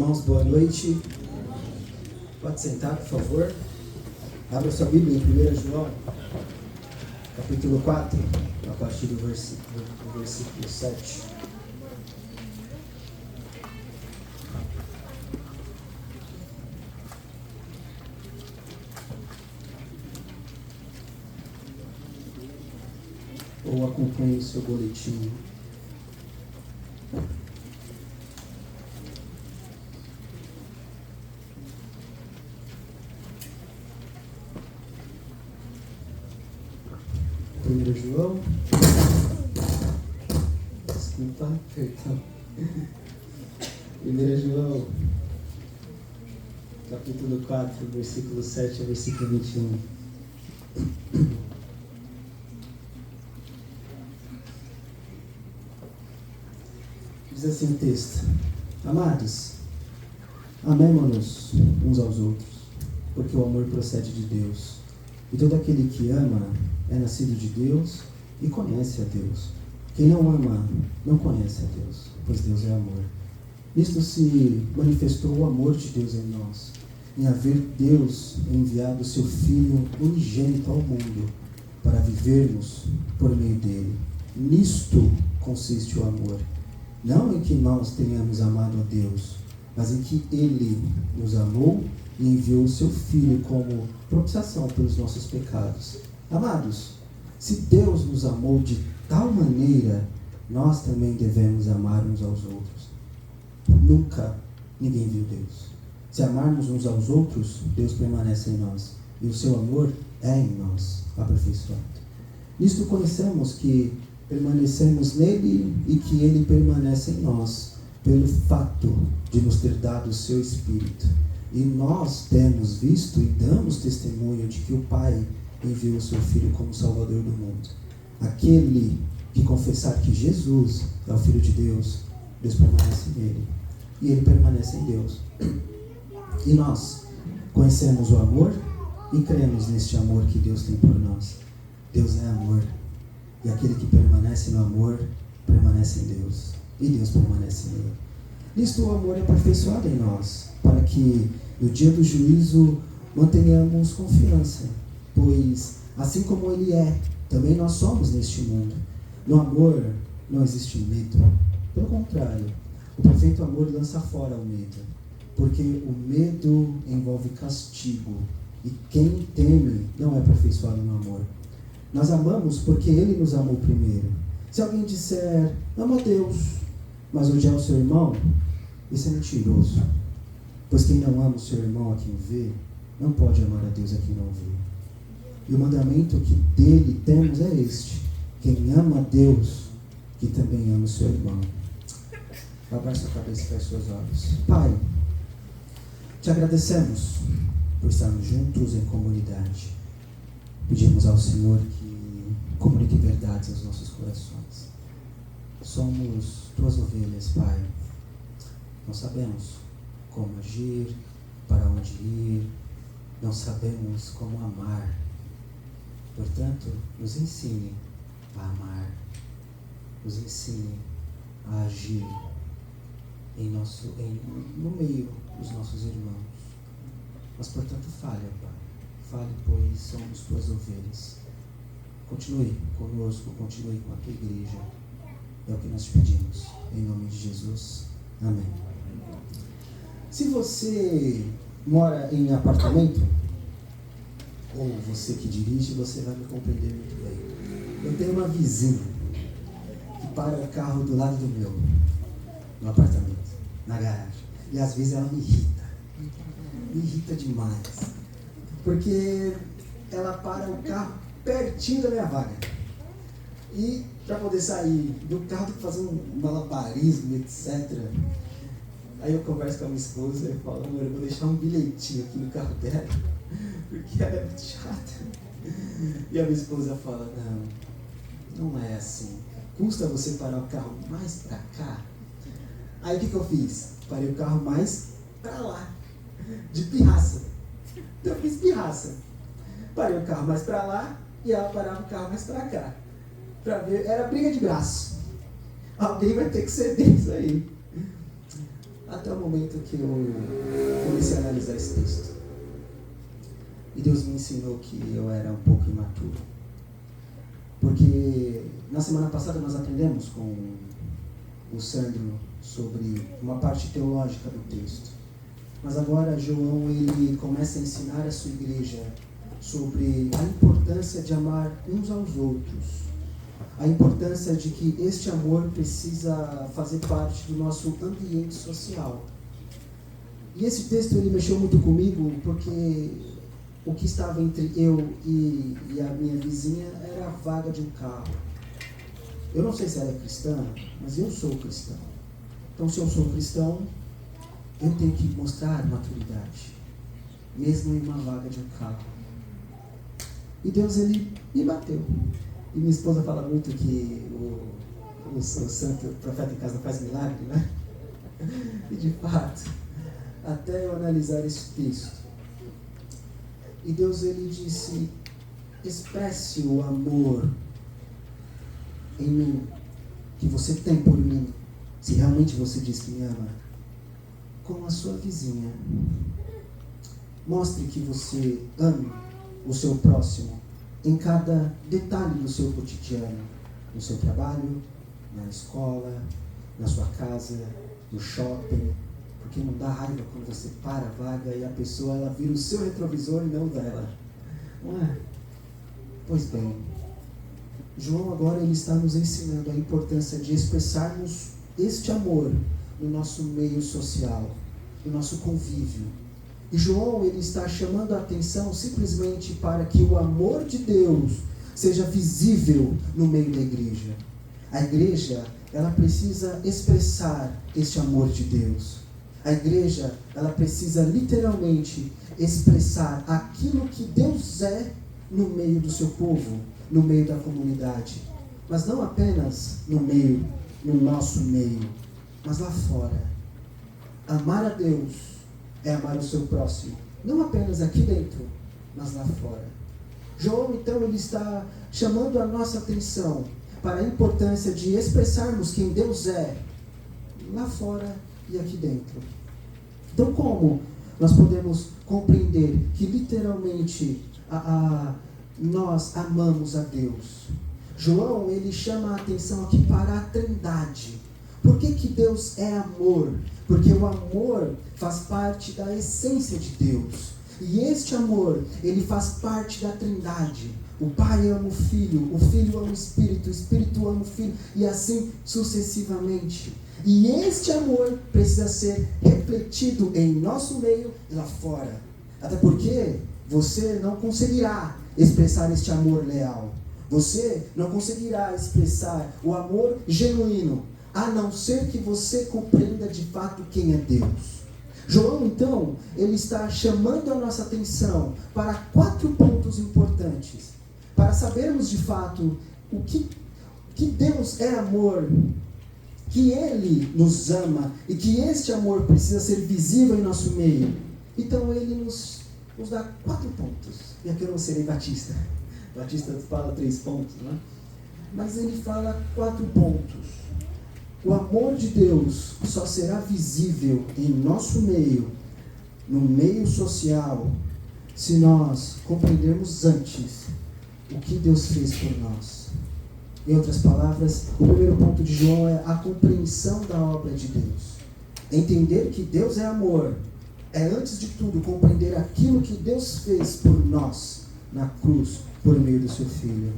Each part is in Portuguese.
Irmãos, boa noite. Pode sentar, por favor. Abra sua Bíblia em 1 João, capítulo 4, a partir do versículo 7. Ou acompanhe o seu boletim. João, desculpa, perdão. 1 João, capítulo 4, versículo 7 ao versículo 21. Diz assim o texto: Amados, amemo-nos uns aos outros, porque o amor procede de Deus, e todo aquele que ama é nascido de Deus e conhece a Deus. Quem não ama não conhece a Deus, pois Deus é amor. Nisto se manifestou o amor de Deus em nós, em haver Deus enviado o seu Filho unigênito ao mundo, para vivermos por meio dele. Nisto consiste o amor, não em que nós tenhamos amado a Deus, mas em que ele nos amou e enviou o seu Filho como propiciação pelos nossos pecados. Amados, se Deus nos amou de tal maneira, nós também devemos amar uns aos outros. Nunca ninguém viu Deus. Se amarmos uns aos outros, Deus permanece em nós, e o seu amor é em nós, aperfeiçoado. Nisto conhecemos que permanecemos nele e que ele permanece em nós, pelo fato de nos ter dado o seu Espírito. E nós temos visto e damos testemunho de que o Pai enviou o seu Filho como Salvador do mundo. Aquele que confessar que Jesus é o Filho de Deus, Deus permanece nele, e ele permanece em Deus. E nós conhecemos o amor e cremos neste amor que Deus tem por nós. Deus é amor, e aquele que permanece no amor, permanece em Deus, e Deus permanece nele. Nisto o amor é aperfeiçoado em nós, para que no dia do juízo mantenhamos confiança, pois assim como ele é, também nós somos neste mundo. No amor não existe medo, pelo contrário, o perfeito amor lança fora o medo, porque o medo envolve castigo, e quem teme não é aperfeiçoado no amor. Nós amamos porque ele nos amou primeiro. Se alguém disser, amo a Deus, mas odiar o seu irmão, isso é mentiroso, pois quem não ama o seu irmão a quem vê, não pode amar a Deus a quem não vê. E o mandamento que dele temos é este: quem ama a Deus, que também ama o seu irmão. Abaixe sua cabeça e feche seus olhos. Pai, te agradecemos por estarmos juntos em comunidade. Pedimos ao Senhor que comunique verdades aos nossos corações. Somos tuas ovelhas, Pai. Não sabemos como agir, para onde ir, não sabemos como amar. Portanto, nos ensine a amar, nos ensine a agir no meio dos nossos irmãos. Mas, portanto, fale, Pai. Fale, pois somos tuas ovelhas. Continue conosco, continue com a tua igreja. É o que nós te pedimos. Em nome de Jesus. Amém. Se você mora em apartamento, ou você que dirige, você vai me compreender muito bem. Eu tenho uma vizinha que para o carro do lado do meu, no apartamento, na garagem. E às vezes ela me irrita demais. Porque ela para o carro pertinho da minha vaga. E para poder sair do carro tem que fazer um malabarismo, etc. Aí eu converso com a minha esposa e falo, amor, eu vou deixar um bilhetinho aqui no carro dela, porque ela é muito chata. E a minha esposa fala, não é assim. Custa você parar o carro mais pra cá? Aí o que eu fiz? Parei o carro mais pra lá, de pirraça. Então eu fiz pirraça. Parei o carro mais pra lá e ela parava o carro mais pra cá. Pra ver, era briga de braço. Alguém vai ter que ceder isso aí. até o momento que eu comecei a analisar esse texto. E Deus me ensinou que eu era um pouco imaturo. Porque na semana passada nós aprendemos com o Sandro sobre uma parte teológica do texto. Mas agora João ele começa a ensinar a sua igreja sobre a importância de amar uns aos outros. A importância de que este amor precisa fazer parte do nosso ambiente social. E esse texto ele mexeu muito comigo porque o que estava entre eu e a minha vizinha era a vaga de um carro. Eu não sei se ela é cristã, mas eu sou cristão. Então, se eu sou cristão, eu tenho que mostrar maturidade, mesmo em uma vaga de um carro. E Deus, ele me bateu. E minha esposa fala muito que o santo profeta em casa não faz milagre, né? E de fato, até eu analisar esse texto, e Deus, ele disse, expresse o amor em mim, que você tem por mim, se realmente você diz que me ama, com a sua vizinha. Mostre que você ama o seu próximo em cada detalhe do seu cotidiano, no seu trabalho, na escola, na sua casa, no shopping. Porque não dá raiva quando você para a vaga e a pessoa ela vira o seu retrovisor e não dela. Não é? Pois bem, João agora ele está nos ensinando a importância de expressarmos este amor no nosso meio social, no nosso convívio. E João ele está chamando a atenção simplesmente para que o amor de Deus seja visível no meio da igreja. A igreja ela precisa expressar este amor de Deus. A igreja, ela precisa literalmente expressar aquilo que Deus é no meio do seu povo, no meio da comunidade. Mas não apenas no meio, no nosso meio, mas lá fora. Amar a Deus é amar o seu próximo. Não apenas aqui dentro, mas lá fora. João, então, ele está chamando a nossa atenção para a importância de expressarmos quem Deus é lá fora e aqui dentro. Então, como nós podemos compreender que literalmente nós amamos a Deus? João, ele chama a atenção aqui para a Trindade. Por que Deus é amor? Porque o amor faz parte da essência de Deus. E este amor, ele faz parte da Trindade. O Pai ama o Filho ama o Espírito ama o Filho, e assim sucessivamente. E este amor precisa ser refletido em nosso meio e lá fora. Até porque você não conseguirá expressar este amor leal. Você não conseguirá expressar o amor genuíno, a não ser que você compreenda de fato quem é Deus. João, então, ele está chamando a nossa atenção para 4 pontos importantes, para sabermos de fato o que Deus é amor, que Ele nos ama e que este amor precisa ser visível em nosso meio. Então ele nos dá 4 pontos. E aqui eu não serei Batista. Batista fala 3 pontos, né? Mas ele fala 4 pontos. O amor de Deus só será visível em nosso meio, no meio social, se nós compreendermos antes o que Deus fez por nós. Em outras palavras, o primeiro ponto de João é a compreensão da obra de Deus. Entender que Deus é amor é, antes de tudo, compreender aquilo que Deus fez por nós na cruz, por meio do seu Filho.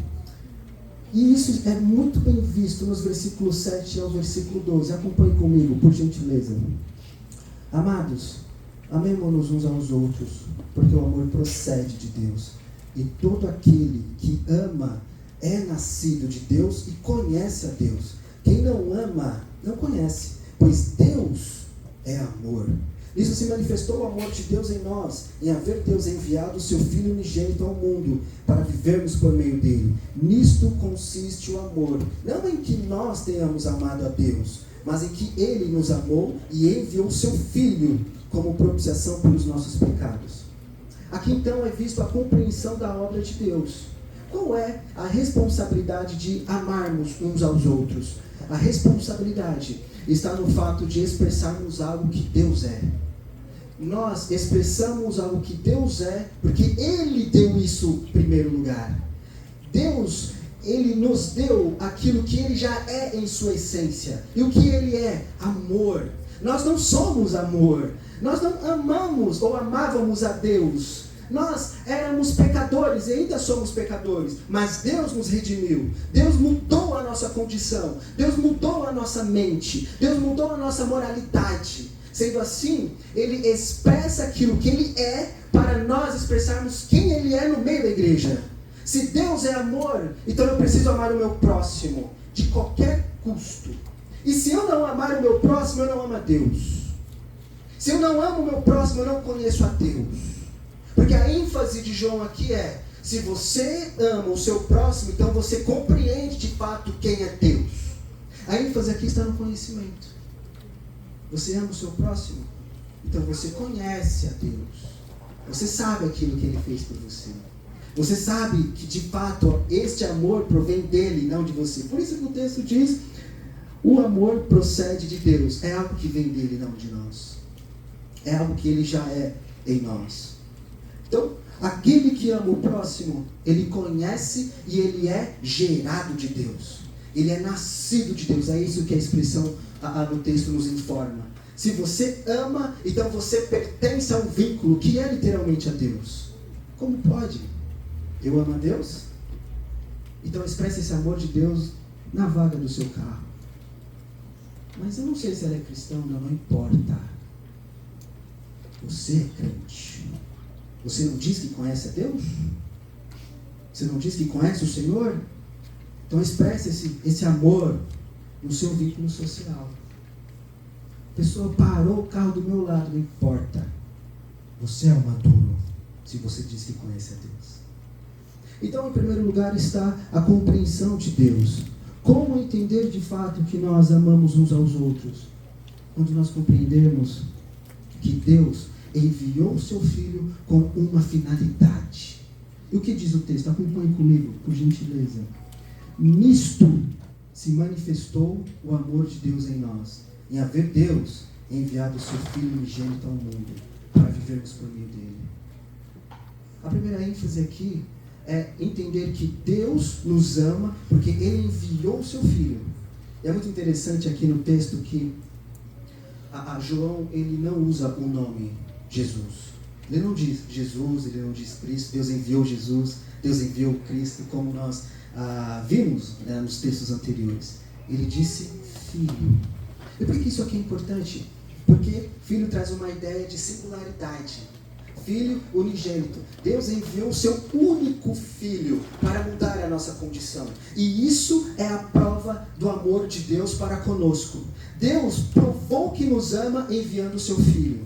E isso é muito bem visto nos versículos 7 ao versículo 12. Acompanhe comigo, por gentileza. Amados, amemo-nos uns aos outros, porque o amor procede de Deus. E todo aquele que ama é nascido de Deus e conhece a Deus. Quem não ama, não conhece, pois Deus é amor. Nisso se manifestou o amor de Deus em nós, em haver Deus enviado o seu Filho unigênito ao mundo, para vivermos por meio dele. Nisto consiste o amor, não em que nós tenhamos amado a Deus, mas em que ele nos amou e enviou o seu Filho como propiciação pelos nossos pecados. Aqui então é visto a compreensão da obra de Deus. qual é a responsabilidade de amarmos uns aos outros? A responsabilidade está no fato de expressarmos algo que Deus é. Nós expressamos algo que Deus é, porque Ele deu isso em primeiro lugar. Deus, Ele nos deu aquilo que Ele já é em sua essência. E o que Ele é? Amor. Nós não somos amor. Nós não amamos ou amávamos a Deus. Nós éramos pecadores e ainda somos pecadores. Mas Deus nos redimiu. Deus mudou a nossa condição. Deus mudou a nossa mente. Deus mudou a nossa moralidade. Sendo assim, Ele expressa aquilo que Ele é para nós expressarmos quem Ele é no meio da igreja. Se Deus é amor, então eu preciso amar o meu próximo de qualquer custo. E se eu não amar o meu próximo, eu não amo a Deus. Se eu não amo o meu próximo, eu não conheço a Deus. Porque a ênfase de João aqui é: se você ama o seu próximo, então você compreende de fato quem é Deus. A ênfase aqui está no conhecimento. Você ama o seu próximo? Então você conhece a Deus. Você sabe aquilo que Ele fez por você. Você sabe que de fato este amor provém dEle, não de você. Por isso que o texto diz: o amor procede de Deus. É algo que vem dEle, não de nós. É algo que Ele já é em nós. Então, aquele que ama o próximo, ele conhece e ele é gerado de Deus. Ele é nascido de Deus. É isso que a expressão no texto nos informa. Se você ama, então você pertence a um vínculo que é literalmente a Deus. Como pode? Eu amo a Deus? Então expresse esse amor de Deus na vaga do seu carro. Mas eu não sei se ela é cristã, não importa. Você é crente. Você não diz que conhece a Deus? Você não diz que conhece o Senhor? Então expresse esse amor no seu vínculo social. A pessoa parou o carro do meu lado, não importa. Você é um maduro se você diz que conhece a Deus. Então, em primeiro lugar, está a compreensão de Deus. Como entender de fato que nós amamos uns aos outros? Quando nós compreendermos que Deus enviou o seu Filho com uma finalidade. E o que diz o texto? Acompanhe comigo, por gentileza. Nisto se manifestou o amor de Deus em nós, em haver Deus enviado o seu Filho unigênito ao mundo, para vivermos por meio dele. A primeira ênfase aqui é entender que Deus nos ama porque Ele enviou o seu Filho. E é muito interessante aqui no texto que João, ele não usa o nome Jesus. Ele não diz Jesus, ele não diz Cristo. Deus enviou Jesus, Deus enviou Cristo, como nós vimos nos textos anteriores. Ele disse Filho. E por que isso aqui é importante? Porque Filho traz uma ideia de singularidade. Filho unigênito. Deus enviou o seu único Filho para mudar a nossa condição. E isso é a prova do amor de Deus para conosco. Deus provou que nos ama enviando o seu Filho.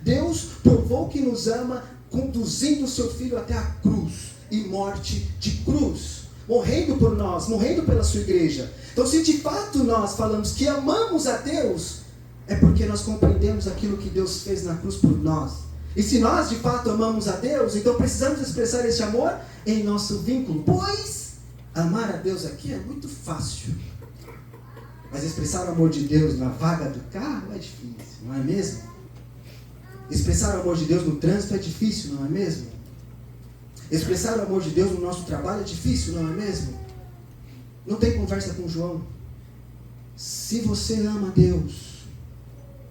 Deus provou que nos ama conduzindo o seu Filho até a cruz e morte de cruz, morrendo por nós, morrendo pela sua igreja. Então, se de fato nós falamos que amamos a Deus, é porque nós compreendemos aquilo que Deus fez na cruz por nós. E se nós de fato amamos a Deus, então precisamos expressar esse amor em nosso vínculo. Pois amar a Deus aqui é muito fácil. Mas expressar o amor de Deus na vaga do carro é difícil, não é mesmo? Expressar o amor de Deus no trânsito é difícil, não é mesmo? Expressar o amor de Deus no nosso trabalho é difícil, não é mesmo? Não tem conversa com João. Se você ama a Deus,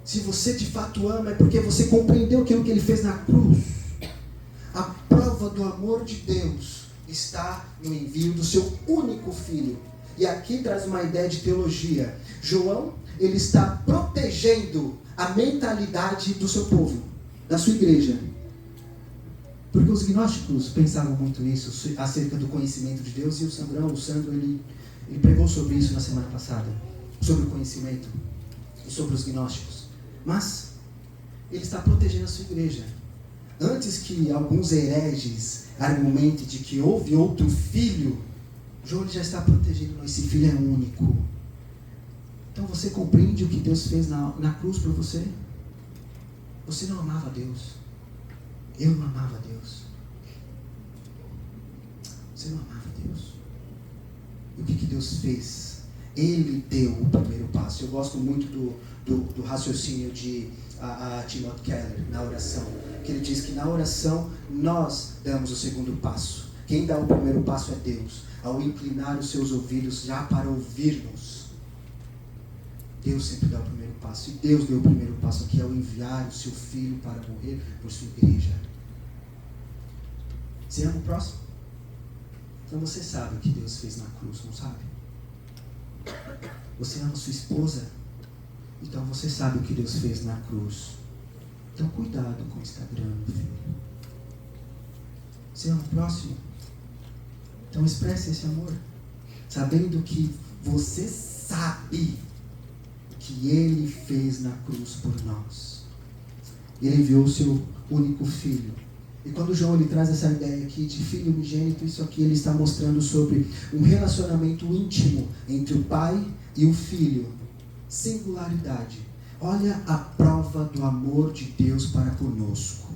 se você de fato ama, é porque você compreendeu aquilo que Ele fez na cruz. A prova do amor de Deus está no envio do seu único Filho. E aqui traz uma ideia de teologia. João, ele está protegendo a mentalidade do seu povo, da sua igreja. Porque os gnósticos pensavam muito isso, acerca do conhecimento de Deus, e o Sandro, ele pregou sobre isso na semana passada, sobre o conhecimento, e sobre os gnósticos. Mas ele está protegendo a sua igreja. Antes que alguns hereges argumentem de que houve outro filho, João já está protegendo. Esse filho é único. Então você compreende o que Deus fez na cruz por você? Você não amava Deus. Eu não amava Deus. Você não amava Deus. E o que Deus fez? Ele deu o primeiro passo. Eu gosto muito do raciocínio de Timothy Keller na oração, que ele diz que na oração nós damos o segundo passo. Quem dá o primeiro passo é Deus. Ao inclinar os seus ouvidos já para ouvir-nos, Deus sempre dá o primeiro passo. E Deus deu o primeiro passo aqui ao enviar o seu Filho para morrer por sua igreja. Você ama o próximo? Então você sabe o que Deus fez na cruz, não sabe? Você ama sua esposa? Então você sabe o que Deus fez na cruz. Então cuidado com o Instagram, meu filho. Você ama o próximo? Então expresse esse amor, sabendo que você sabe que Ele fez na cruz por nós. Ele enviou o seu único filho. E quando João ele traz essa ideia aqui de filho unigênito, isso aqui ele está mostrando sobre um relacionamento íntimo entre o pai e o filho. Singularidade. Olha a prova do amor de Deus para conosco.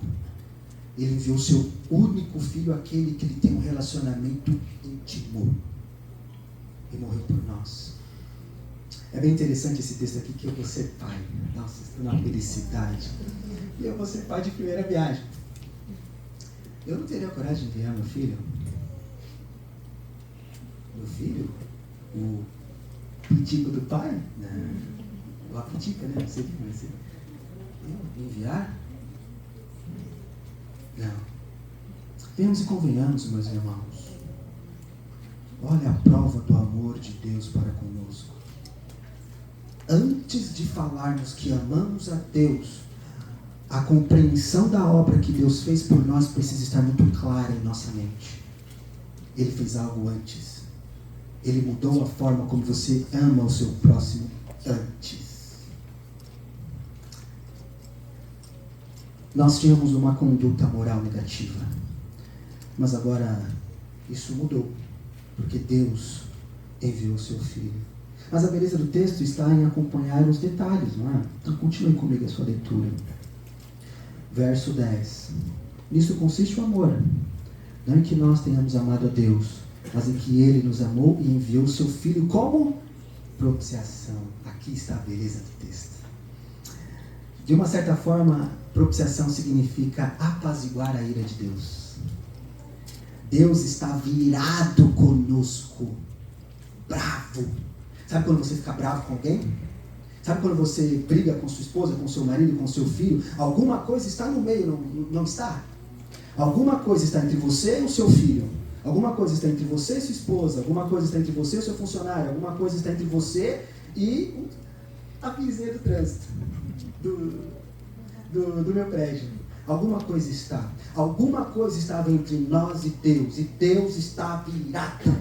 Ele enviou o seu único filho, aquele que ele tem um relacionamento íntimo. E morreu por nós. É bem interessante esse texto aqui, que eu vou ser pai. Nossa, estou na felicidade. E eu vou ser pai de primeira viagem. Eu não teria coragem de enviar meu filho. Meu filho? O pitico do pai? Não. A pitica, né? Não sei o que vai ser. Eu enviar? Não. Venhamos e convenhamos, meus irmãos. Olha a prova do amor de Deus para conosco. Antes de falarmos que amamos a Deus, a compreensão da obra que Deus fez por nós precisa estar muito clara em nossa mente. Ele fez algo antes. Ele mudou a forma como você ama o seu próximo antes. Nós tínhamos uma conduta moral negativa. Mas agora isso mudou. Porque Deus enviou o seu Filho. Mas a beleza do texto está em acompanhar os detalhes, não é? Então continue comigo a sua leitura. Verso 10. Nisso consiste o amor. Não em que nós tenhamos amado a Deus, mas em que Ele nos amou e enviou o seu Filho como propiciação. Aqui está a beleza do texto. De uma certa forma, propiciação significa apaziguar a ira de Deus. Deus está virado conosco. Bravo. Sabe quando você fica bravo com alguém? Sabe quando você briga com sua esposa, com seu marido, com seu filho? Alguma coisa está no meio, não está? Alguma coisa está entre você e o seu filho. Alguma coisa está entre você e sua esposa. Alguma coisa está entre você e o seu funcionário. Alguma coisa está entre você e a vizinha do trânsito. Do meu prédio. Alguma coisa está. Alguma coisa estava entre nós e Deus. E Deus está virado.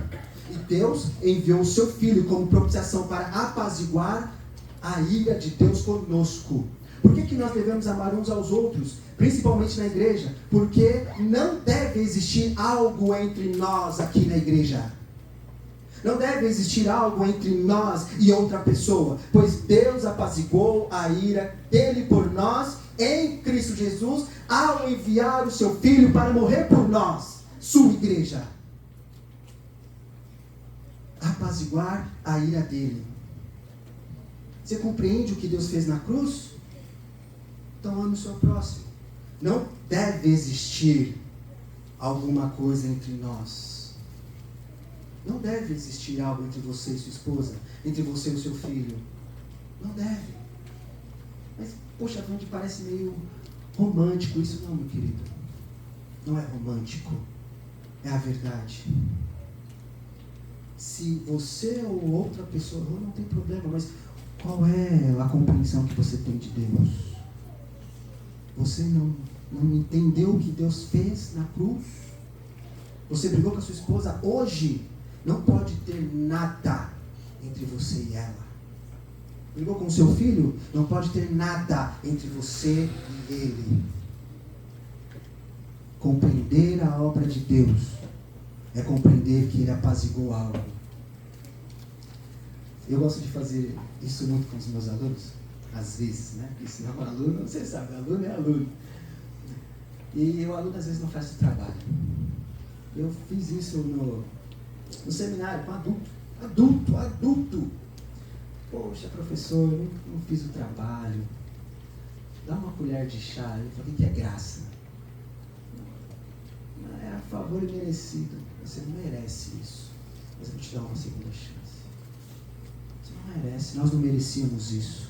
E Deus enviou o seu Filho como propiciação para apaziguar a ira de Deus conosco. Por que nós devemos amar uns aos outros? Principalmente na igreja. Porque não deve existir algo entre nós aqui na igreja. Não deve existir algo entre nós e outra pessoa. Pois Deus apaziguou a ira dele por nós em Cristo Jesus ao enviar o seu Filho para morrer por nós, sua igreja. Apaziguar a ira dele. Você compreende o que Deus fez na cruz? Então ame o seu próximo. Não deve existir alguma coisa entre nós. Não deve existir algo entre você e sua esposa, entre você e o seu filho. Não deve. Mas, poxa, onde parece meio romântico. Isso não, meu querido. Não é romântico. É a verdade. Se você ou outra pessoa não tem problema, mas qual é a compreensão que você tem de Deus? Você não entendeu o que Deus fez na cruz? Você brigou com a sua esposa? Hoje não pode ter nada entre você e ela. Brigou com o seu filho? Não pode ter nada entre você e ele. Compreender a obra de Deus é compreender que Ele apaziguou algo. Eu gosto de fazer isso muito com os meus alunos, às vezes, né? Porque senão o aluno, você sabe, aluno é aluno. E o aluno às vezes não faz o trabalho. Eu fiz isso no seminário com adulto. Poxa, professor, não fiz o trabalho. Dá uma colher de chá. Eu falei, o que é graça? É a favor imerecido. Você não merece isso. Mas eu vou te dar uma segunda chance. Você não merece. Nós não merecíamos isso.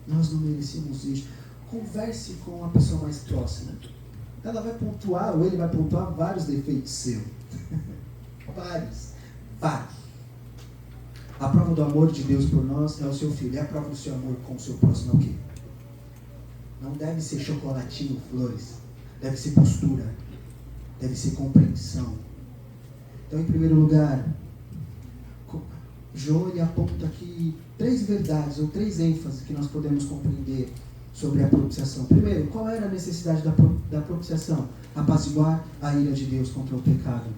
Nós não merecíamos isso. Converse com a pessoa mais próxima. Ela vai pontuar, ou ele vai pontuar vários defeitos seus. Vários. A prova do amor de Deus por nós é o seu filho. E a prova do seu amor com o seu próximo é o quê? Não deve ser chocolatinho, flores. Deve ser postura. Deve ser compreensão. Então, em primeiro lugar, João ele aponta aqui 3 verdades ou 3 ênfases que nós podemos compreender sobre a propiciação. Primeiro, qual era a necessidade da propiciação? Apaziguar a ira de Deus contra o pecado.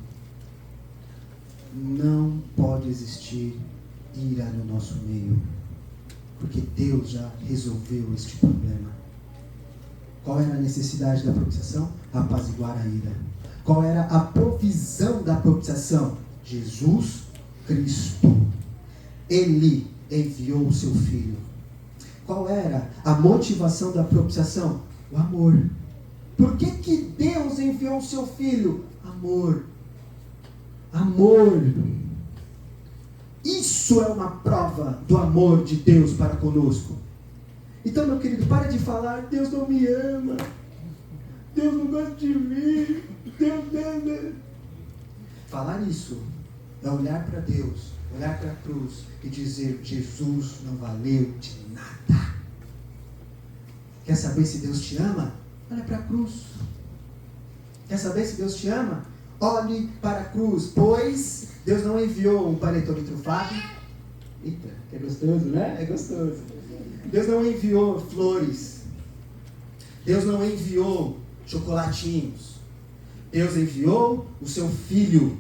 Não pode existir ira no nosso meio, porque Deus já resolveu este problema. Qual era a necessidade da propiciação? Apaziguar a ira. Qual era a provisão da propiciação? Jesus Cristo. Ele enviou o seu Filho. Qual era a motivação da propiciação? O amor. Por que Deus enviou o seu Filho? Amor. Amor. Isso é uma prova do amor de Deus para conosco. Então, meu querido, para de falar, Deus não me ama. Deus não gosta de mim. Deus. Falar isso é olhar para Deus, olhar para a cruz e dizer, Jesus não valeu de nada. Quer saber se Deus te ama? Olha para a cruz. Quer saber se Deus te ama? Olhe para a cruz, pois Deus não enviou um panetone trufado. Eita, é gostoso, né? É gostoso. Deus não enviou flores. Deus não enviou chocolatinhos. Deus enviou o seu Filho.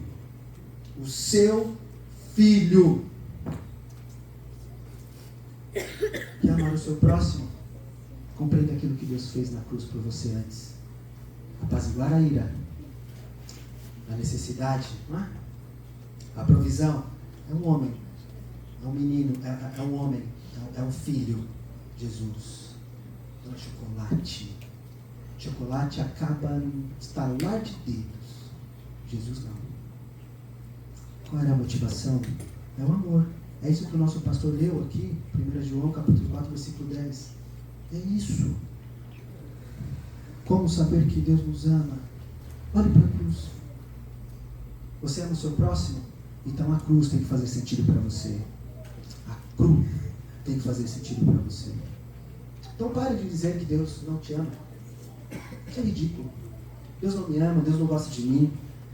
O seu Filho. Quer amar o seu próximo? Compreenda aquilo que Deus fez na cruz por você antes. Apaziguar a ira. A necessidade, não é? A provisão. É um homem. É um menino. É um homem. É um filho. Jesus. Não é chocolate. Chocolate acaba no estalar de dedos. Jesus não. Qual era a motivação? É o amor. É isso que o nosso pastor leu aqui, 1 João capítulo 4, versículo 10. É isso. Como saber que Deus nos ama? Olhe para a cruz. Você ama o seu próximo? Então a cruz tem que fazer sentido para você. A cruz tem que fazer sentido para você. Então pare de dizer que Deus não te ama. Isso é ridículo. Deus não me ama, Deus não gosta de mim.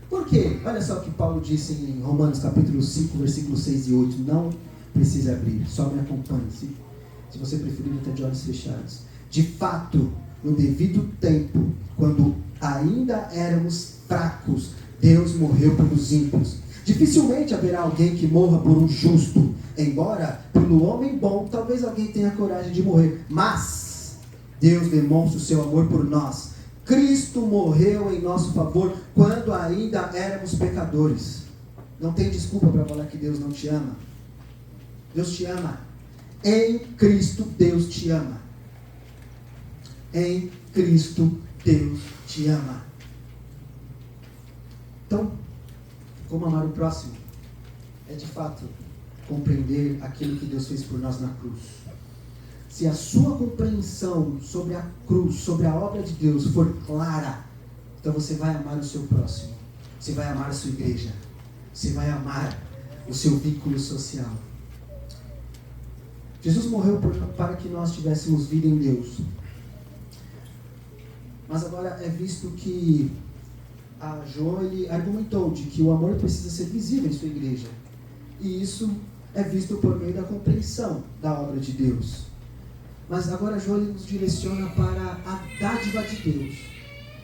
Por quê? Olha só o que Paulo disse em Romanos capítulo 5, versículos 6 e 8. Não precisa abrir, só me acompanhe. Se você preferir, até de olhos fechados. De fato, no devido tempo, quando ainda éramos fracos, Deus morreu pelos ímpios. Dificilmente haverá alguém que morra por um justo, embora pelo homem bom, talvez alguém tenha coragem de morrer. Mas Deus demonstra o seu amor por nós. Cristo morreu em nosso favor quando ainda éramos pecadores. Não tem desculpa para falar que Deus não te ama. Deus te ama. Em Cristo Deus te ama. Em Cristo Deus te ama. Então, como amar o próximo? É de fato compreender aquilo que Deus fez por nós na cruz. Se a sua compreensão sobre a cruz, sobre a obra de Deus for clara, então você vai amar o seu próximo. Você vai amar a sua igreja. Você vai amar o seu vínculo social. Jesus morreu para que nós tivéssemos vida em Deus. Mas agora é visto que a João ele argumentou de que o amor precisa ser visível em sua igreja. E isso é visto por meio da compreensão da obra de Deus. Mas agora João nos direciona para a dádiva de Deus.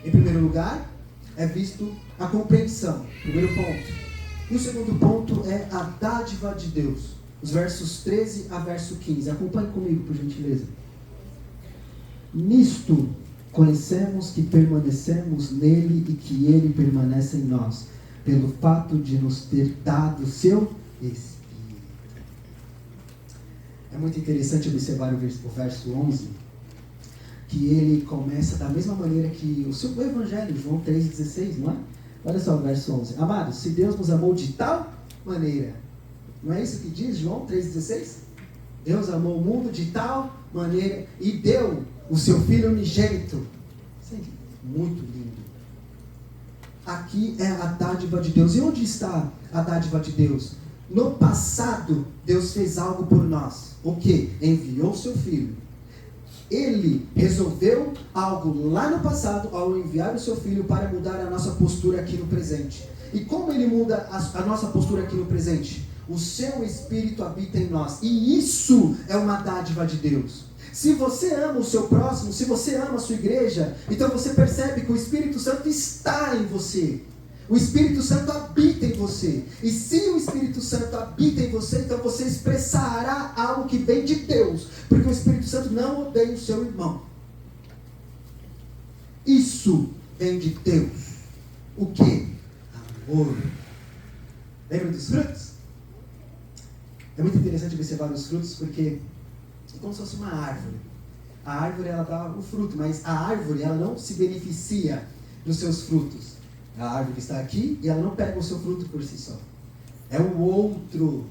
Em primeiro lugar, é visto a compreensão. Primeiro ponto. E o segundo ponto é a dádiva de Deus. Os versos 13 a verso 15. Acompanhe comigo, por gentileza. Nisto Conhecemos que permanecemos nele e que ele permanece em nós, pelo fato de nos ter dado seu Espírito. É muito interessante observar o verso 11, que ele começa da mesma maneira que o seu Evangelho, João 3,16, não é? Olha só o verso 11. Amados, se Deus nos amou de tal maneira, não é isso que diz João 3,16? Deus amou o mundo de tal maneira e deu o seu Filho unigênito. Isso é muito lindo. Aqui é a dádiva de Deus. E onde está a dádiva de Deus? No passado, Deus fez algo por nós. O quê? Enviou o seu Filho. Ele resolveu algo lá no passado ao enviar o seu Filho para mudar a nossa postura aqui no presente. E como ele muda a nossa postura aqui no presente? O seu Espírito habita em nós. E isso é uma dádiva de Deus. Se você ama o seu próximo, se você ama a sua igreja, então você percebe que o Espírito Santo está em você. O Espírito Santo habita em você. E se o Espírito Santo habita em você, então você expressará algo que vem de Deus. Porque o Espírito Santo não odeia o seu irmão. Isso vem de Deus. O que? Amor. Lembra dos frutos? É muito interessante observar os frutos porque é como se fosse uma árvore. A árvore ela dá o fruto, mas a árvore ela não se beneficia dos seus frutos. A árvore está aqui e ela não pega o seu fruto por si só. É o outro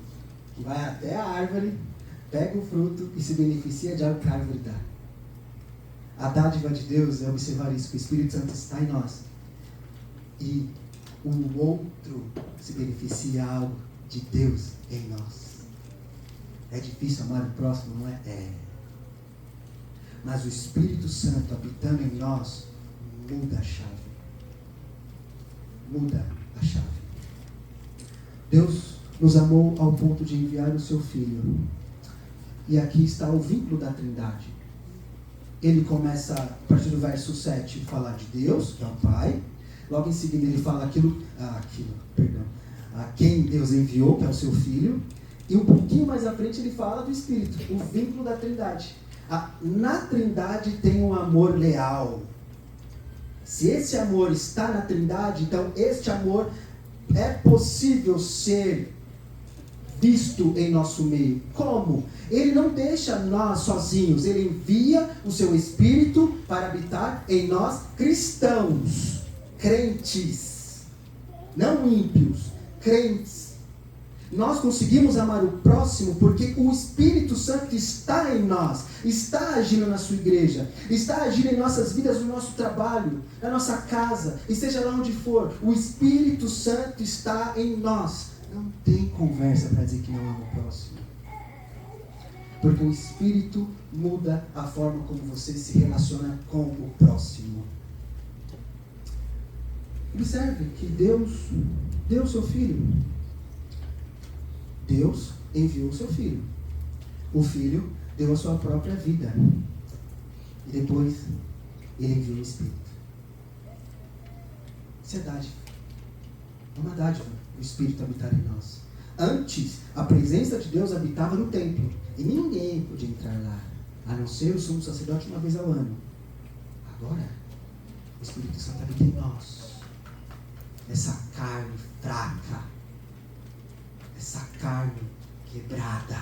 que vai até a árvore, pega o fruto e se beneficia de algo que a árvore dá. A dádiva de Deus é observar isso, que o Espírito Santo está em nós. E o outro se beneficia algo de Deus em nós. É difícil amar o próximo, não é? É. Mas o Espírito Santo habitando em nós muda a chave. Muda a chave. Deus nos amou ao ponto de enviar o seu Filho. E aqui está o vínculo da Trindade. Ele começa, a partir do verso 7, a falar de Deus, que é o Pai. Logo em seguida ele fala a quem Deus enviou, que é o seu Filho. E um pouquinho mais à frente ele fala do Espírito, o vínculo da Trindade. Na Trindade tem um amor leal. Se esse amor está na Trindade, então este amor é possível ser visto em nosso meio. Como? Ele não deixa nós sozinhos, ele envia o seu Espírito para habitar em nós cristãos, crentes, não ímpios, crentes. Nós conseguimos amar o próximo porque o Espírito Santo está em nós, está agindo na sua igreja, está agindo em nossas vidas, no nosso trabalho, na nossa casa, e seja lá onde for, o Espírito Santo está em nós. Não tem conversa para dizer que não ama o próximo. Porque o Espírito muda a forma como você se relaciona com o próximo. Observe que Deus deu o seu Filho. Deus enviou o seu Filho. O Filho deu a sua própria vida. E depois, ele enviou o Espírito. Isso é dádiva. É uma dádiva o Espírito habitar em nós. Antes, a presença de Deus habitava no templo. E ninguém podia entrar lá, a não ser o sumo sacerdote uma vez ao ano. Agora, o Espírito Santo habita em nós. Essa carne fraca, essa carne quebrada.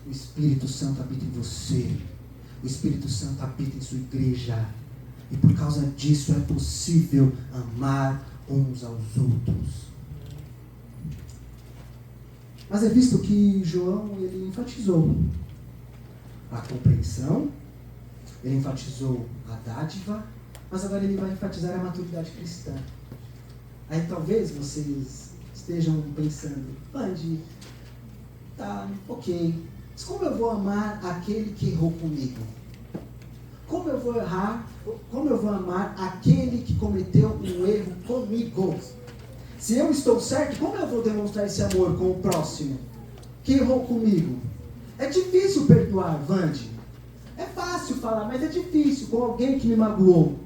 O Espírito Santo habita em você. O Espírito Santo habita em sua igreja. E por causa disso é possível amar uns aos outros. Mas é visto que João ele enfatizou a compreensão, ele enfatizou a dádiva, mas agora ele vai enfatizar a maturidade cristã. Aí talvez vocês estejam pensando, Andy, tá, ok, mas como eu vou amar aquele que errou comigo? Como eu vou amar aquele que cometeu um erro comigo? Se eu estou certo, como eu vou demonstrar esse amor com o próximo que errou comigo? É difícil perdoar, Vande. É fácil falar, mas é difícil com alguém que me magoou,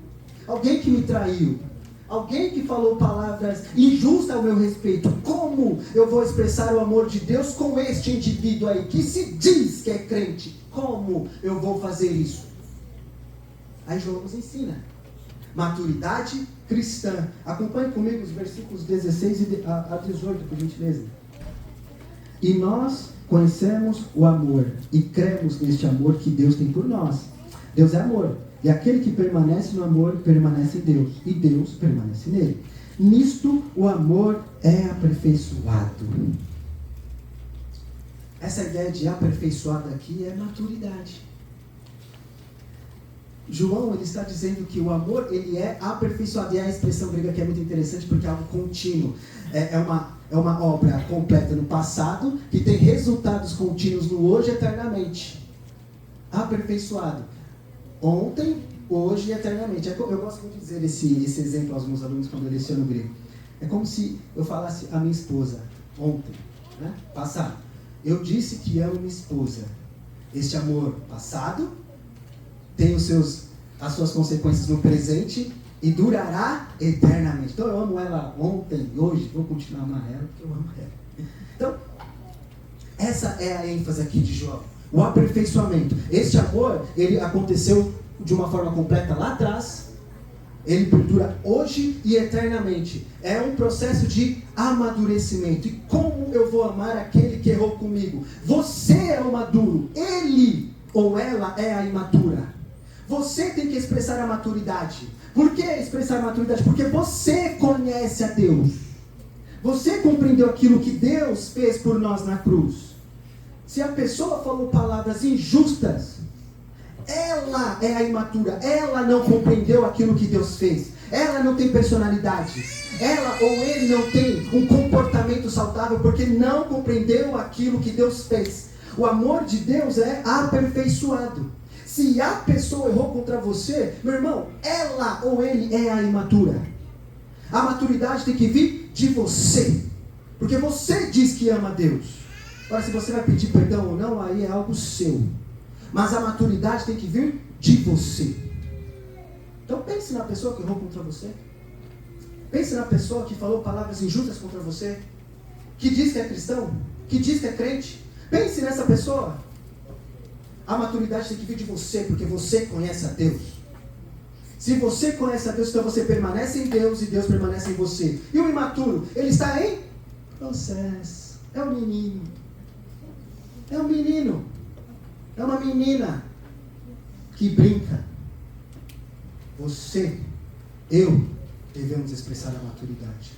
alguém que me traiu, alguém que falou palavras injustas ao meu respeito. Como eu vou expressar o amor de Deus com este indivíduo aí, que se diz que é crente? Como eu vou fazer isso? Aí João nos ensina. Maturidade cristã. Acompanhe comigo os versículos 16 a 18, por gentileza. E nós conhecemos o amor e cremos neste amor que Deus tem por nós. Deus é amor. E aquele que permanece no amor, permanece em Deus. E Deus permanece nele. Nisto o amor é aperfeiçoado. Essa ideia de aperfeiçoado aqui é maturidade. João, ele está dizendo que o amor, ele é aperfeiçoado. E a expressão grega que é muito interessante porque é algo contínuo. É uma obra completa no passado que tem resultados contínuos no hoje eternamente. Aperfeiçoado. Ontem, hoje e eternamente. Eu gosto muito de dizer esse exemplo aos meus alunos quando eu leciono grego. É como se eu falasse a minha esposa ontem, né? Passado. Eu disse que amo minha esposa. Este amor passado tem as suas consequências no presente e durará eternamente. Então eu amo ela ontem, hoje, vou continuar a amar ela porque eu amo ela. Então, essa é a ênfase aqui de João. O aperfeiçoamento. Este amor, ele aconteceu de uma forma completa lá atrás. Ele perdura hoje e eternamente. É um processo de amadurecimento. E como eu vou amar aquele que errou comigo? Você é o maduro. Ele ou ela é a imatura. Você tem que expressar a maturidade. Por que expressar a maturidade? Porque você conhece a Deus. Você compreendeu aquilo que Deus fez por nós na cruz. Se a pessoa falou palavras injustas, ela é a imatura. Ela não compreendeu aquilo que Deus fez. Ela não tem personalidade. Ela ou ele não tem um comportamento saudável porque não compreendeu aquilo que Deus fez. O amor de Deus é aperfeiçoado. Se a pessoa errou contra você, meu irmão, ela ou ele é a imatura. A maturidade tem que vir de você. Porque você diz que ama Deus. Agora, se você vai pedir perdão ou não, aí é algo seu. Mas a maturidade tem que vir de você. Então pense na pessoa que errou contra você. Pense na pessoa que falou palavras injustas contra você. Que diz que é cristão. Que diz que é crente. Pense nessa pessoa. A maturidade tem que vir de você, porque você conhece a Deus. Se você conhece a Deus, então você permanece em Deus e Deus permanece em você. E o imaturo, ele está em processo. É um menino. É um menino. É uma menina que brinca. Você, eu, devemos expressar a maturidade.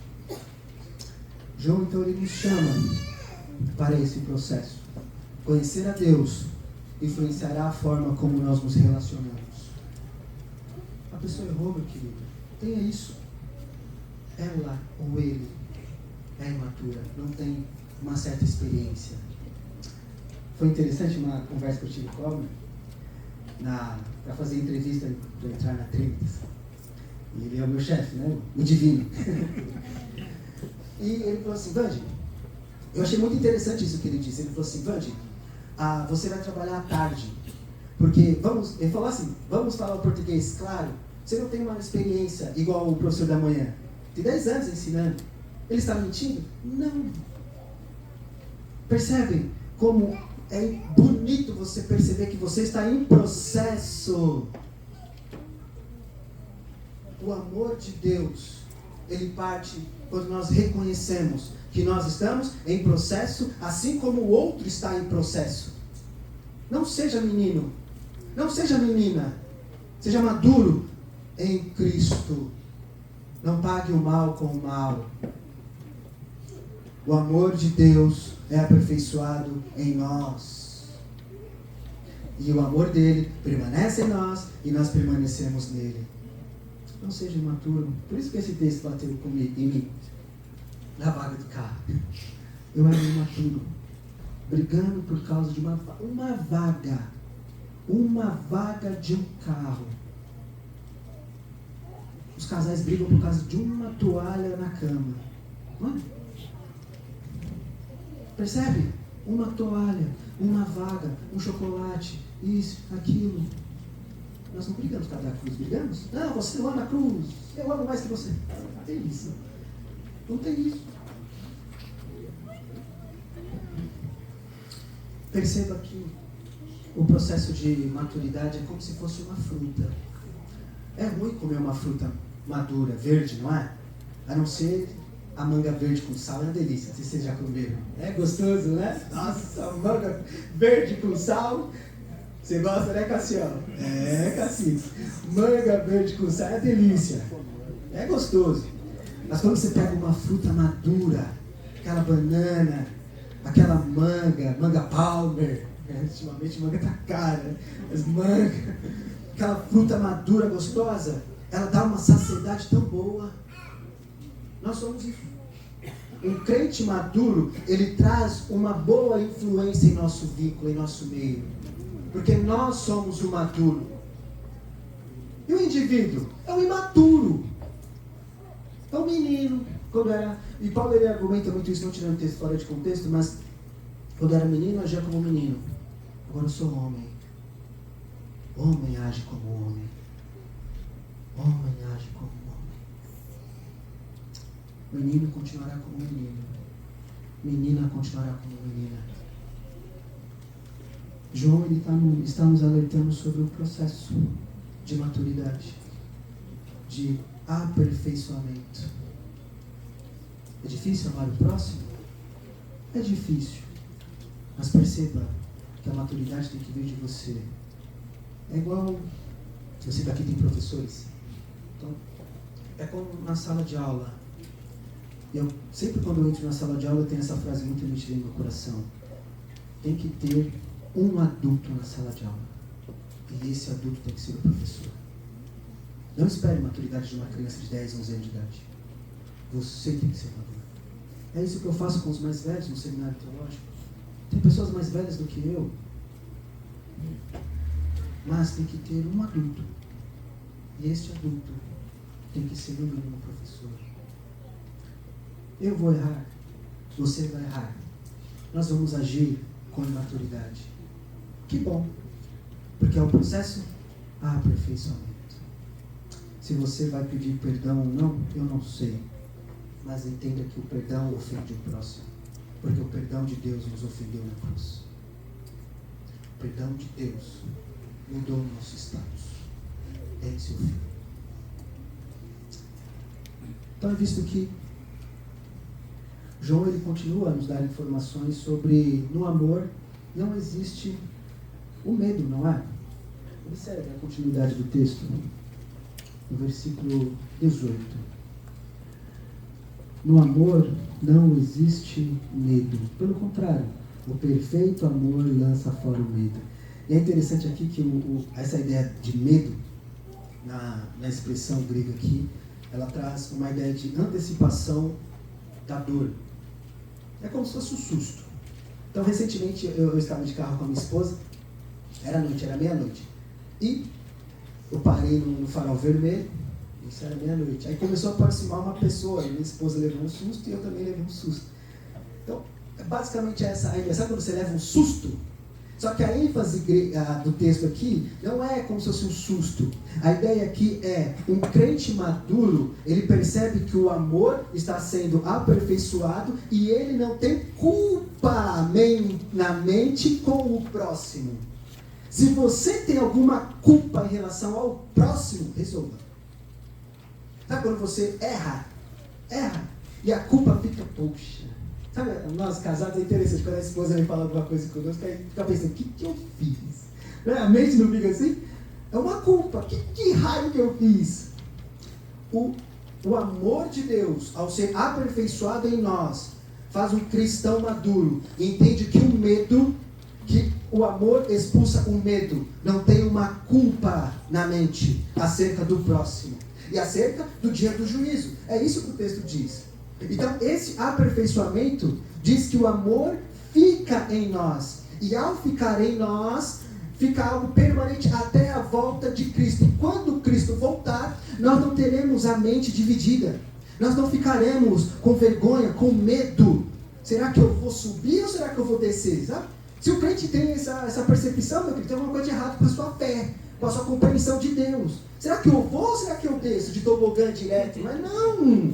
João, então, ele nos chama para esse processo. Conhecer a Deus influenciará a forma como nós nos relacionamos. A pessoa errou, meu querido. Tenha isso. Ela ou ele é imatura, não tem uma certa experiência. Foi interessante uma conversa que eu tive com o Almer para fazer entrevista para entrar na Trinitas. E ele é o meu chefe, né? O divino. E ele falou assim, Vande, eu achei muito interessante isso que ele disse. Ele falou assim, Vande, você vai trabalhar à tarde. Porque ele falou assim, vamos falar o português, claro. Você não tem uma experiência igual o professor da manhã. Tem 10 anos ensinando. Ele está mentindo? Não. Percebem como é bonito você perceber que você está em processo. O amor de Deus, ele parte quando nós reconhecemos que nós estamos em processo, assim como o outro está em processo. Não seja menino, não seja menina, seja maduro em Cristo. Não pague o mal com o mal. O amor de Deus é aperfeiçoado em nós. E o amor dele permanece em nós e nós permanecemos nele. Não seja imaturo. Por isso que esse texto bateu comigo, em mim, na vaga do carro. Eu era imaturo, brigando por causa de uma vaga de um carro. Os casais brigam por causa de uma toalha na cama. Não é? Percebe? Uma toalha, uma vaga, um chocolate, isso, aquilo. Nós não brigamos por causa da cruz, brigamos? Não, você não ama a cruz, eu amo mais que você. Não tem isso. Não tem isso. Perceba que o processo de maturidade é como se fosse uma fruta. É ruim comer uma fruta madura, verde, não é? A não ser a manga verde com sal, é uma delícia. Não sei se vocês já comeram. É gostoso, né? Nossa, manga verde com sal. Você gosta, né, Cassiano? É, Cacique. Manga verde com sal é delícia. É gostoso. Mas quando você pega uma fruta madura, aquela banana, aquela manga palmer, ultimamente manga tá cara, né? Mas manga, aquela fruta madura, gostosa, ela dá uma saciedade tão boa. Nós somos isso. Um crente maduro, ele traz uma boa influência em nosso vínculo, em nosso meio. Porque nós somos o maduro. E o indivíduo é o imaturo. É um menino. E Paulo ele argumenta muito isso, não tirando o texto fora de contexto, mas quando era menino, agia como menino. Agora eu sou homem. Homem age como homem. Homem age como homem. Menino continuará como menino. Menina continuará como menina. João ele está nos alertando sobre o processo de maturidade, de aperfeiçoamento. É difícil amar o próximo? É difícil. Mas perceba que a maturidade tem que vir de você. É igual, você daqui tem professores. Então, é como na sala de aula. Sempre quando eu entro na sala de aula, eu tenho essa frase muito nítida no meu coração. Tem que ter um adulto na sala de aula. E esse adulto tem que ser o professor. Não espere a maturidade de uma criança de 10, 11 anos de idade. Você tem que ser maduro. É isso que eu faço com os mais velhos no seminário teológico. Tem pessoas mais velhas do que eu. Mas tem que ter um adulto. E este adulto tem que ser no mínimo professor. Eu vou errar. Você vai errar. Nós vamos agir com imaturidade. Que bom. Porque é o processo aperfeiçoamento. Se você vai pedir perdão ou não, eu não sei. Mas entenda que o perdão ofende o próximo. Porque o perdão de Deus nos ofendeu na cruz. O perdão de Deus mudou o nosso status. Esse é o fim. Então é visto que João ele continua a nos dar informações sobre no amor não existe o medo, não é? Observe a continuidade do texto, no versículo 18. No amor não existe medo. Pelo contrário, o perfeito amor lança fora o medo. E é interessante aqui que essa ideia de medo, na expressão grega aqui, ela traz uma ideia de antecipação da dor. É como se fosse um susto. Então, recentemente, eu estava de carro com a minha esposa, era noite, era meia-noite, e eu parei no farol vermelho, isso era meia-noite. Aí começou a aproximar uma pessoa, minha esposa levou um susto e eu também levei um susto. Então, basicamente essa a ideia. Sabe quando você leva um susto? Só que a ênfase do texto aqui não é como se fosse um susto. A ideia aqui é um crente maduro, ele percebe que o amor está sendo aperfeiçoado e ele não tem culpa na mente com o próximo. Se você tem alguma culpa em relação ao próximo, resolva. Sabe quando você erra, e a culpa fica, poxa. Sabe, nós casados é interessante, quando a esposa vem falar alguma coisa conosco, aí fica pensando, o que eu fiz? A mente não fica assim? É uma culpa, que raio que eu fiz? O amor de Deus, ao ser aperfeiçoado em nós, faz um cristão maduro, e entende que o medo, que o amor expulsa o medo, não tem uma culpa na mente acerca do próximo, e acerca do dia do juízo. É isso que o texto diz. Então, esse aperfeiçoamento diz que o amor fica em nós. E ao ficar em nós, fica algo permanente até a volta de Cristo. E quando Cristo voltar, nós não teremos a mente dividida. Nós não ficaremos com vergonha, com medo. Será que eu vou subir ou será que eu vou descer? Sabe? Se o crente tem essa percepção, meu querido, tem alguma coisa de errado com a sua fé, com a sua compreensão de Deus. Será que eu vou ou será que eu desço de tobogã direto? Mas não!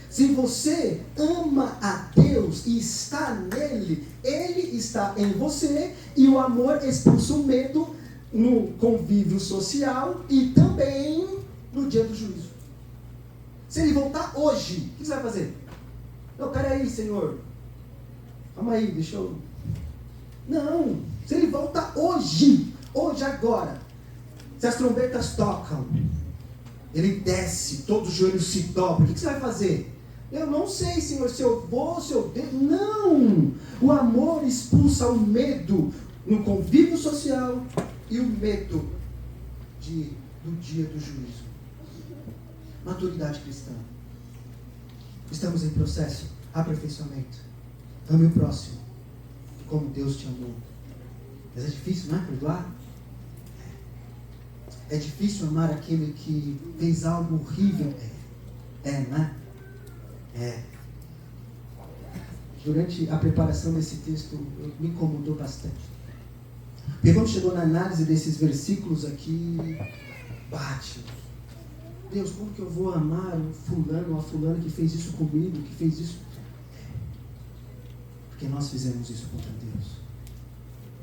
Se você ama a Deus e está nele, ele está em você, e o amor expulsa o medo, no convívio social e também no dia do juízo. Se ele voltar hoje, o que você vai fazer? Não, peraí, Senhor. Calma aí, deixa eu... Não, se ele voltar hoje, agora, se as trombetas tocam, ele desce, todos os joelhos se dobram, o que você vai fazer? Eu não sei, Senhor, se eu vou, se eu devo. Não! O amor expulsa o medo no convívio social e o medo do dia do juízo. Maturidade cristã. Estamos em processo, aperfeiçoamento. Ame o próximo, como Deus te amou. Mas é difícil, não é? Perdoar? É difícil amar aquele que fez algo horrível. Não é? Durante a preparação desse texto, me incomodou bastante. Porque quando chegou na análise desses versículos aqui, bate. Deus, como que eu vou amar um fulano ou a fulana que fez isso comigo, que fez isso? Porque nós fizemos isso contra Deus.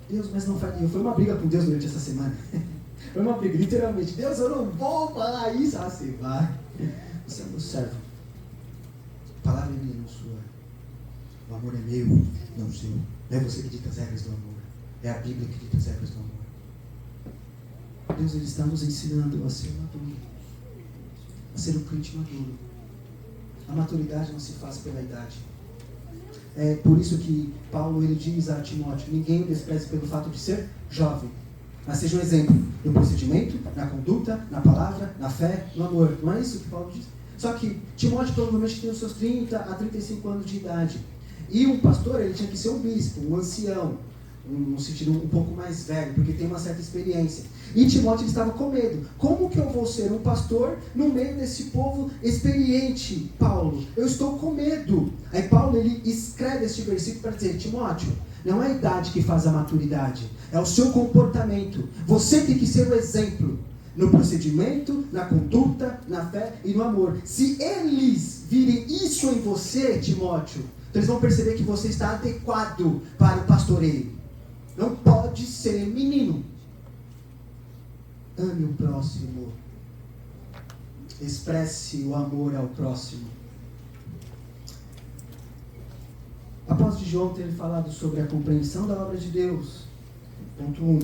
Deus, mas não faria. Foi uma briga com Deus durante essa semana. Foi uma briga, literalmente. Deus, eu não vou falar isso. Ah, você vai. Você é meu servo. A palavra é minha, não sua. O amor é meu, não seu. Não é você que dita as regras do amor. É a Bíblia que dita as regras do amor. Deus, Ele está nos ensinando a ser maduro. A ser um crente maduro. A maturidade não se faz pela idade. É por isso que Paulo ele diz a Timóteo: ninguém o despreze pelo fato de ser jovem, mas seja um exemplo no procedimento, na conduta, na palavra, na fé, no amor. Não é isso que Paulo diz? Só que Timóteo provavelmente tem os seus 30 a 35 anos de idade. E um pastor, ele tinha que ser um bispo, um ancião, no sentido um pouco mais velho, porque tem uma certa experiência. E Timóteo estava com medo. Como que eu vou ser um pastor no meio desse povo experiente, Paulo? Eu estou com medo. Aí Paulo ele escreve este versículo para dizer: Timóteo, não é a idade que faz a maturidade, é o seu comportamento. Você tem que ser o exemplo no procedimento, na conduta, na fé e no amor. Se eles virem isso em você, Timóteo, então eles vão perceber que você está adequado para o pastoreio. Não pode ser menino. Ame o próximo. Expresse o amor ao próximo. Após de João ter falado sobre a compreensão da obra de Deus, ponto 1.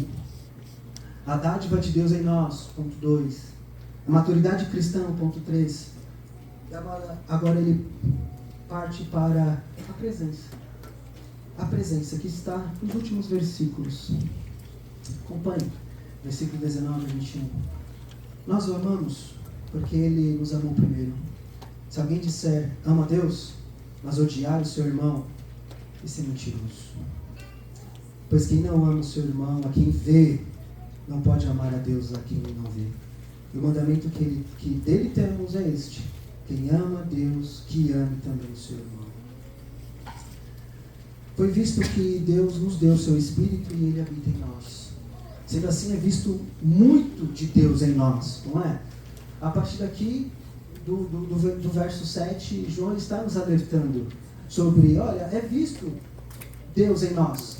A dádiva de Deus em nós, ponto 2. A maturidade cristã, ponto 3. E agora ele parte para a presença. A presença que está nos últimos versículos. Acompanhe. Versículo 19 a 21. Nós o amamos porque Ele nos amou primeiro. Se alguém disser, ama a Deus, mas odiar o seu irmão, isso é mentiroso. Pois quem não ama o seu irmão, a quem vê, não pode amar a Deus a quem não vê. E o mandamento que dele temos é este: quem ama a Deus, que ame também o seu irmão. Foi visto que Deus nos deu o seu Espírito e Ele habita em nós. Sendo assim, é visto muito de Deus em nós, não é? A partir daqui, do verso 7, João está nos alertando sobre, olha, é visto Deus em nós.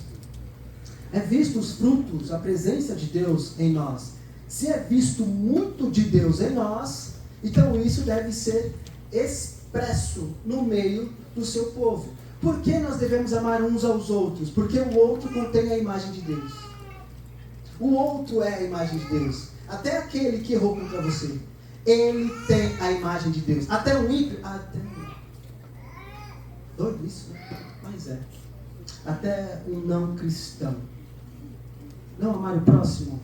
É visto os frutos, a presença de Deus em nós. Se é visto muito de Deus em nós, então isso deve ser expresso no meio do seu povo. Por que nós devemos amar uns aos outros? Porque o outro contém a imagem de Deus. O outro é a imagem de Deus. Até aquele que errou contra você, ele tem a imagem de Deus. Até o ímpio, doido isso, né? Mas é. Até o não cristão. Não amar o próximo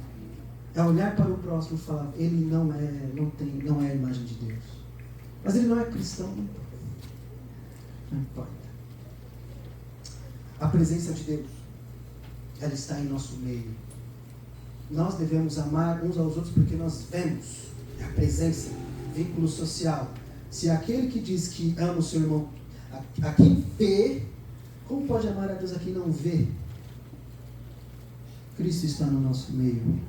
é olhar para o próximo e falar: ele não é a imagem de Deus. Mas ele não é cristão, não importa. A presença de Deus, ela está em nosso meio. Nós devemos amar uns aos outros porque nós vemos a presença, vínculo social. Se aquele que diz que ama o seu irmão, a quem vê, como pode amar a Deus a quem não vê? Cristo está no nosso meio.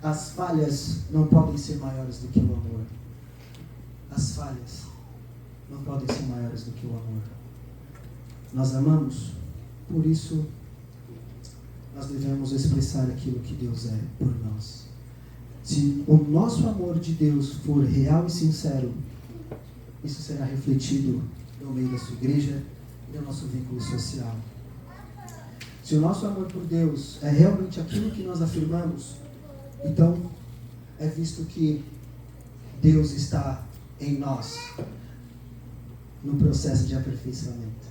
As falhas não podem ser maiores do que o amor. As falhas não podem ser maiores do que o amor. Nós amamos, por isso nós devemos expressar aquilo que Deus é por nós. Se o nosso amor de Deus for real e sincero, isso será refletido no meio da sua igreja e no nosso vínculo social. Se o nosso amor por Deus é realmente aquilo que nós afirmamos, então é visto que Deus está em nós, no processo de aperfeiçoamento.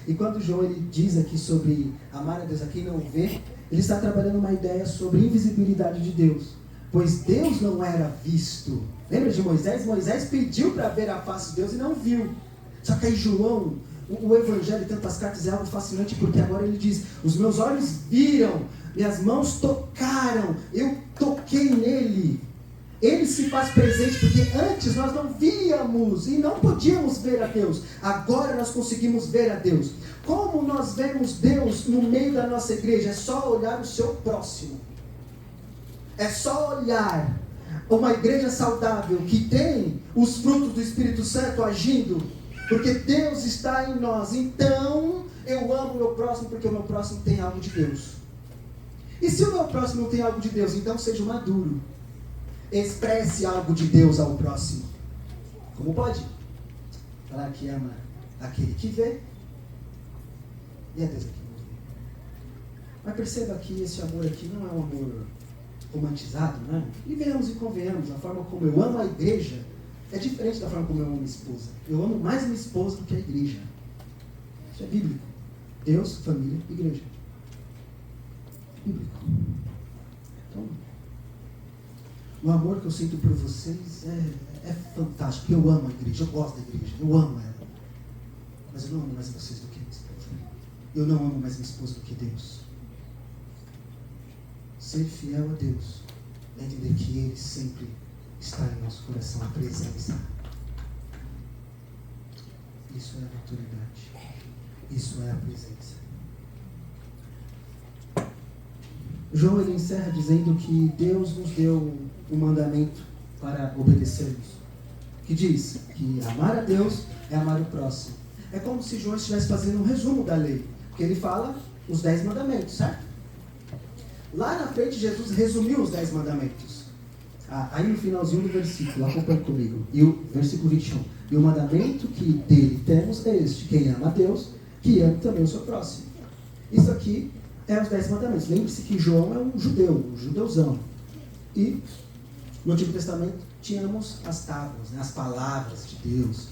E quando João ele diz aqui sobre amar a Deus a quem não vê, ele está trabalhando uma ideia sobre invisibilidade de Deus. Pois Deus não era visto. Lembra de Moisés? Moisés pediu para ver a face de Deus e não viu. Só que aí João, o Evangelho e tantas cartas é algo fascinante, porque agora ele diz: os meus olhos viram, minhas mãos tocaram, eu toquei nele. Ele se faz presente, porque antes nós não víamos e não podíamos ver a Deus. Agora nós conseguimos ver a Deus. Como nós vemos Deus no meio da nossa igreja? É só olhar o seu próximo. É só olhar uma igreja saudável que tem os frutos do Espírito Santo agindo, porque Deus está em nós. Então eu amo o meu próximo porque o meu próximo tem algo de Deus. E se o meu próximo não tem algo de Deus, então seja maduro. Expresse algo de Deus ao próximo. Como pode? Falar que ama aquele que vê e é Deus que não vê. Mas perceba que esse amor aqui não é um amor romantizado, né? E venhamos e convenhamos, a forma como eu amo a igreja é diferente da forma como eu amo minha esposa. Eu amo mais minha esposa do que a igreja. Isso é bíblico. Deus, família, igreja. Bíblico. Então, o amor que eu sinto por vocês é fantástico. Eu amo a igreja, eu gosto da igreja, eu amo ela. Mas eu não amo mais vocês do que minha esposa. Eu não amo mais minha esposa do que Deus. Ser fiel a Deus é entender que Ele sempre está em nosso coração, a presença. Isso é a maturidade. Isso é a presença. João ele encerra dizendo que Deus nos deu um mandamento para obedecermos. Que diz que amar a Deus é amar o próximo. É como se João estivesse fazendo um resumo da lei. Porque ele fala os 10 mandamentos, certo? Lá na frente Jesus resumiu os 10 mandamentos. Aí no finalzinho do versículo, acompanhe comigo. E o versículo 21. E o mandamento que dele temos é este: quem ama a Deus, que ame também o seu próximo. Isso aqui é os 10 mandamentos. Lembre-se que João é um judeu, um judeuzão. E no Antigo Testamento tínhamos as tábuas, né, as palavras de Deus.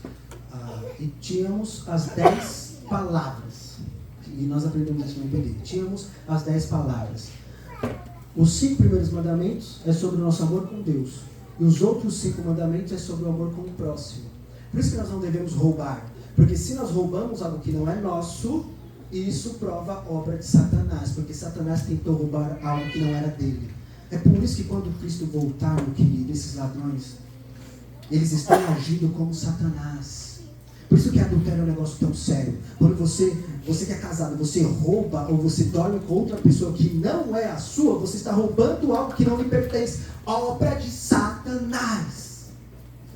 E tínhamos as 10 palavras. E nós aprendemos isso no IPD. Tínhamos as 10 palavras. Os 5 primeiros mandamentos é sobre o nosso amor com Deus. E os outros 5 mandamentos é sobre o amor com o próximo. Por isso que nós não devemos roubar. Porque se nós roubamos algo que não é nosso, isso prova obra de Satanás. Porque Satanás tentou roubar algo que não era dele. É por isso que quando Cristo voltar, meu querido, esses ladrões, eles estão agindo como Satanás. Por isso que adultério é um negócio tão sério. Quando você que é casado, você rouba ou você dorme com outra pessoa que não é a sua, você está roubando algo que não lhe pertence. Obra de Satanás.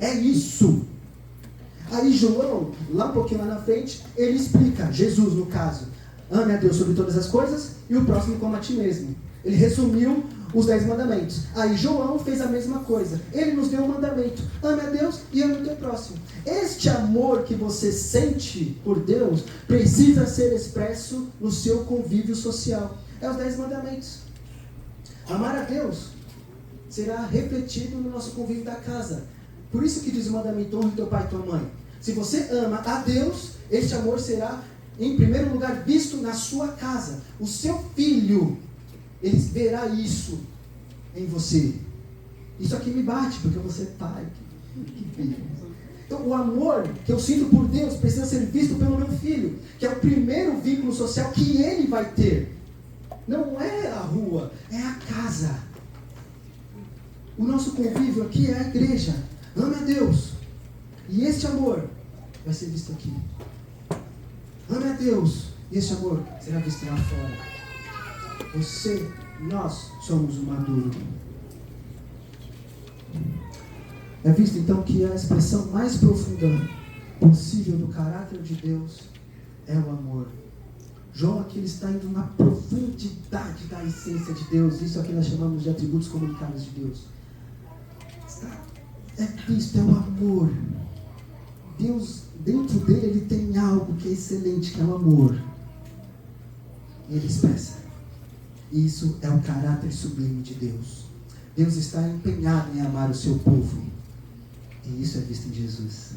É isso. Aí João, lá um pouquinho lá na frente, ele explica, Jesus no caso, ame a Deus sobre todas as coisas e o próximo como a ti mesmo. Ele resumiu os 10 mandamentos. Aí João fez a mesma coisa. Ele nos deu um mandamento: ame a Deus e ame o teu próximo. Este amor que você sente por Deus precisa ser expresso no seu convívio social. É os 10 mandamentos. Amar a Deus será refletido no nosso convívio da casa. Por isso que diz o mandamento: honre teu pai e tua mãe. Se você ama a Deus, este amor será, em primeiro lugar, visto na sua casa. O seu filho, ele verá isso em você. Isso aqui me bate, porque você é pai. Que filho. Então, o amor que eu sinto por Deus precisa ser visto pelo meu filho, que é o primeiro vínculo social que ele vai ter. Não é a rua, é a casa. O nosso convívio aqui é a igreja. Ame a Deus. E este amor vai ser visto aqui. Ame a Deus. E este amor será visto lá fora. Você, nós somos o maduro. É visto então que a expressão mais profunda possível do caráter de Deus é o amor. João aqui ele está indo na profundidade da essência de Deus. Isso aqui nós chamamos de atributos comunicáveis de Deus. É Cristo, é o amor. Deus, dentro dele, ele tem algo que é excelente, que é o amor. E ele expressa. Isso é o caráter sublime de Deus. Deus está empenhado em amar o seu povo. E isso é visto em Jesus.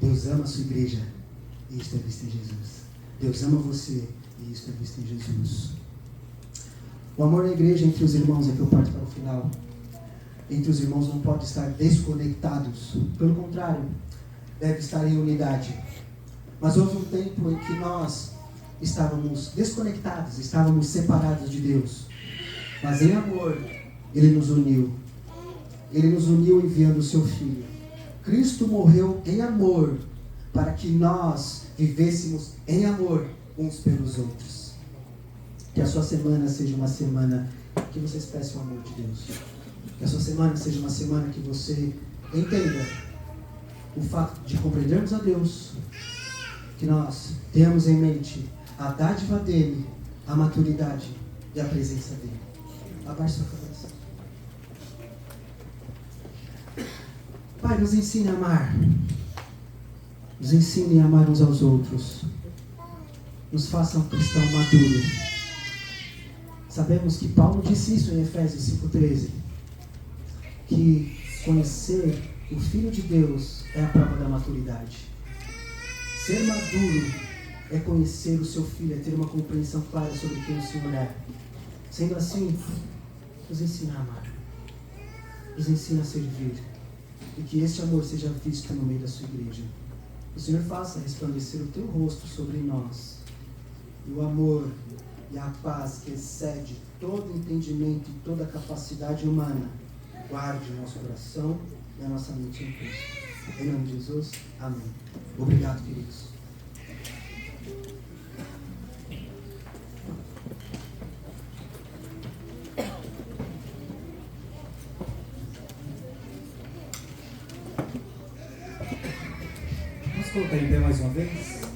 Deus ama a sua igreja. E isso é visto em Jesus. Deus ama você. E isso é visto em Jesus. O amor na igreja entre os irmãos, aqui eu parto para o final. Entre os irmãos não pode estar desconectados. Pelo contrário, deve estar em unidade. Mas houve um tempo em que nós estávamos desconectados, estávamos separados de Deus. Mas em amor, Ele nos uniu. Ele nos uniu enviando o seu Filho. Cristo morreu em amor, para que nós vivêssemos em amor uns pelos outros. Que a sua semana seja uma semana que você expresse o amor de Deus. Que a sua semana seja uma semana que você entenda o fato de compreendermos a Deus. Que nós tenhamos em mente a dádiva dEle, a maturidade e a presença dEle. Abaixe sua cabeça. Pai, nos ensine a amar. Nos ensine a amar uns aos outros. Nos faça um cristão maduro. Sabemos que Paulo disse isso em Efésios 5,13. Que conhecer o Filho de Deus é a prova da maturidade. Ser maduro é conhecer o seu Filho, é ter uma compreensão clara sobre quem o Senhor é. Sendo assim, nos ensina a amar. Nos ensina a servir. E que este amor seja visto no meio da sua igreja. O Senhor faça resplandecer o teu rosto sobre nós. E o amor e a paz que excede todo entendimento e toda capacidade humana, guarde o nosso coração e a nossa mente em Cristo. Em nome de Jesus, amém. Obrigado, queridos. Vamos colocar em pé mais uma vez?